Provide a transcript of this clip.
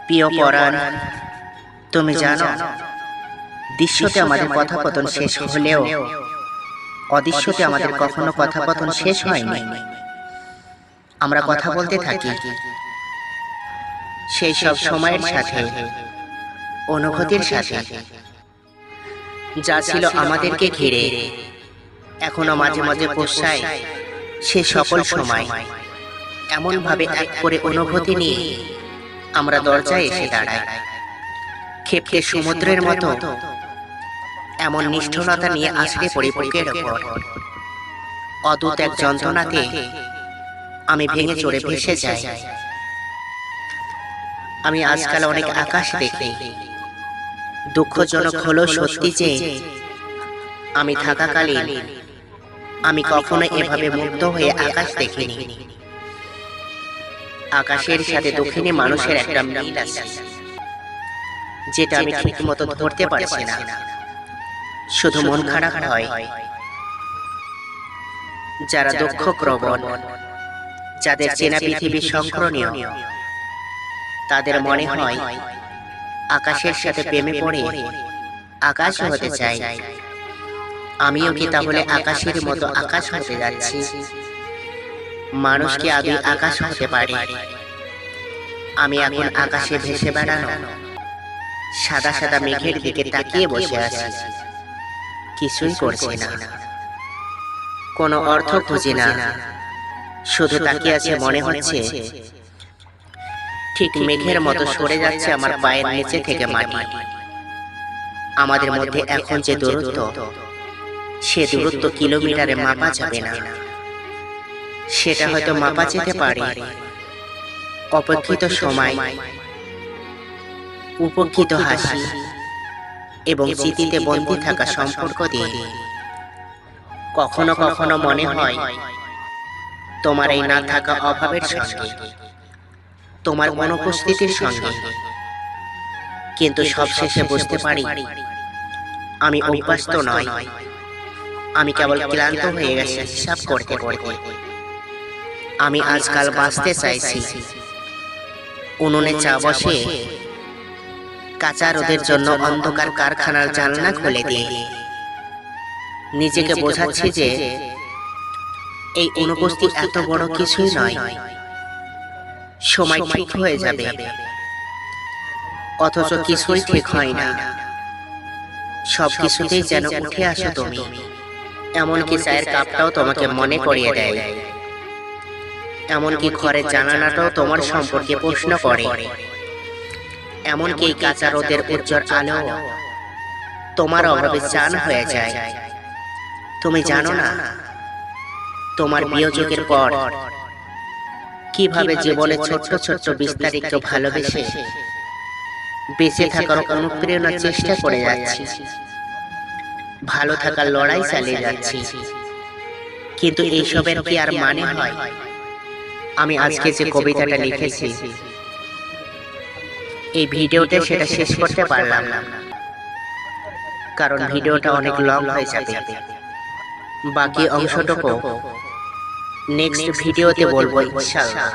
প্রিয় পরাণ, তুমি জানো দৃশ্যতে আমাদের কথোপকথন শেষ হলেও অদৃশ্যতে আমাদের কখনো কথোপকথন শেষ হয়নি। আমরা কথা বলতে থাকি সেই সব সময়ের সাথে, অনুভূতির সাথে, যা ছিল আমাদেরকে ঘিরে। এখনো মাঝে মাঝে পোষায় সে সকল সময়। এমন ভাবে এক করে অনুভূতি নিয়ে আমরা দরজায় এসে দাঁড়াই, ক্ষেপে সমুদ্রের মতো এমন নিষ্ঠুরতা নিয়ে আছড়ে পড়ি বুকের ওপর। অদ্ভুত এক যন্ত্রণাতে আমি ভেঙে চড়ে ভেসে যাই। আমি আজকাল অনেক আকাশ দেখি। দুঃখজনক হলো সত্যি যে আমি থাকাকালীন আমি কখনো এভাবে মুগ্ধ হয়ে আকাশ দেখিনি। আকাশের সাথে দক্ষিণে মানুষের একটা মিল আছে, যেটা আমি ঠিক মতো ধরতে পারছি না। শুধু মন খারাপ হয় যারা দুঃখ প্রবণ, যাদের চেনা পৃথিবী সংক্রমণীয়, তাদের মনে হয় আকাশের সাথে প্রেমে পড়ে আকাশ হতে চাই। আমিও কি তাহলে আকাশের মতো আকাশ হতে যাচ্ছি? মানুষ কি আদৌ আকাশ হতে পারে? আমি এখন আকাশে ভেসে বেড়ানো সাদা সাদা মেঘের দিকে তাকিয়ে বসে আছি, কিছুই করছি না, কোনো অর্থ খুঁজি না, শুধু তাকিয়ে আছে। মনে হচ্ছে ঠিক মেঘের মতো সরে যাচ্ছে আমার পায়ের নিচে থেকে মাটি। আমাদের মধ্যে এখন যে দূরত্ব, সে দূরত্ব কিলোমিটারে মাপা যাবে না। সেটা হয়তো মাপা যেতে পারে অপেক্ষিত সময়, উপেক্ষিত হাসি এবং স্মৃতিতে বন্দী থাকা সম্পর্ক দিয়ে। কখনো কখনো মনে হয় তোমার এই না থাকা অভাবের সঙ্গে, তোমার অনুপস্থিতির সঙ্গে। কিন্তু সবশেষে বুঝতে পারি আমি অভ্যস্ত নয়, আমি কেবল ক্লান্ত হয়ে গেছি হিসাব করতে করতে। আমি আজকাল বাঁচতে চাইছি উনুনে চা বসে, কাঁচা রোদের জন্য অন্ধকার কারখানার জানলা খুলে দিয়ে। নিজেকে বোঝাচ্ছি যে এই অনুপস্থিতি এত বড় কিছুই নয়, সময় ঠিক হয়ে যাবে। অথচ কিছুই ঠিক হয় না। সব কিছুতেই যেন উঠে আসো তুমি, এমনকি চায়ের কাপটাও তোমাকে মনে করিয়ে দেয়, এমনকি ঘরের জানালাটাও তোমার সম্পর্কে প্রশ্ন করে, এমনকি এই কাঁচা রোদের উজ্জ্বল আলো তোমার অভাবে চান হয়ে যায়। তুমি জানো না তোমার বিয়োজকের পর কিভাবে জীবনে ছোট্ট ছোট্ট বিস্তারিত ভালোবেসে বেঁচে থাকার অনুপ্রেরণার চেষ্টা করে যাচ্ছি, ভালো থাকার লড়াই চালিয়ে যাচ্ছি। কিন্তু এইসবের কি আর মানে হয়? আমি আজকে যে কবিতাটা লিখেছি, এই ভিডিওতে সেটা শেষ করতে পারলাম না, কারণ ভিডিওটা অনেক লং হয়ে যাবে। বাকি অংশটুকু নেক্সট ভিডিওতে বলবো ইনশাআল্লাহ।